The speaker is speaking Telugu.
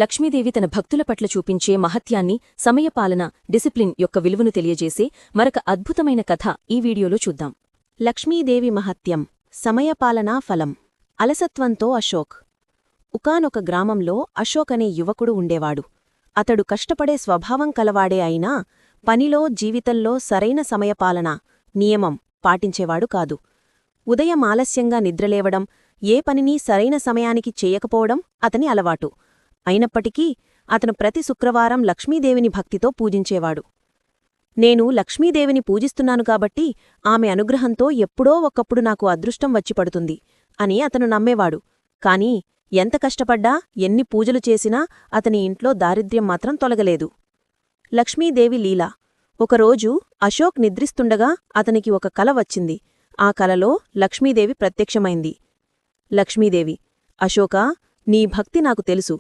లక్ష్మీదేవి తన భక్తుల పట్ల చూపించే మహత్యాన్ని, సమయపాలన, డిసిప్లిన్ యొక్క విలువను తెలియజేసే మరొక అద్భుతమైన కథ ఈ వీడియోలో చూద్దాం. లక్ష్మీదేవి మహత్యం, సమయపాలనా ఫలం. అలసత్వంతో అశోక్. ఒకానొక గ్రామంలో అశోక్ అనే యువకుడు ఉండేవాడు. అతడు కష్టపడే స్వభావం కలవాడే అయినా పనిలో, జీవితంలో సరైన సమయపాలన, నియమం పాటించేవాడు కాదు. ఉదయం ఆలస్యంగా నిద్రలేవడం, ఏ పనినీ సరైన సమయానికి చేయకపోవడం అతని అలవాటు. అయినప్పటికీ అతను ప్రతి శుక్రవారం లక్ష్మీదేవిని భక్తితో పూజించేవాడు. నేను లక్ష్మీదేవిని పూజిస్తున్నాను కాబట్టి ఆమె అనుగ్రహంతో ఎప్పుడో ఒకప్పుడు నాకు అదృష్టం వచ్చిపడుతుంది అని అతను నమ్మేవాడు. కాని ఎంత కష్టపడ్డా, ఎన్ని పూజలు చేసినా అతని ఇంట్లో దారిద్ర్యం మాత్రం తొలగలేదు. లక్ష్మీదేవి లీల. ఒకరోజు అశోక్ నిద్రిస్తుండగా అతనికి ఒక కల వచ్చింది. ఆ కలలో లక్ష్మీదేవి ప్రత్యక్షమైంది. లక్ష్మీదేవి: అశోకా, నీ భక్తి నాకు తెలుసు.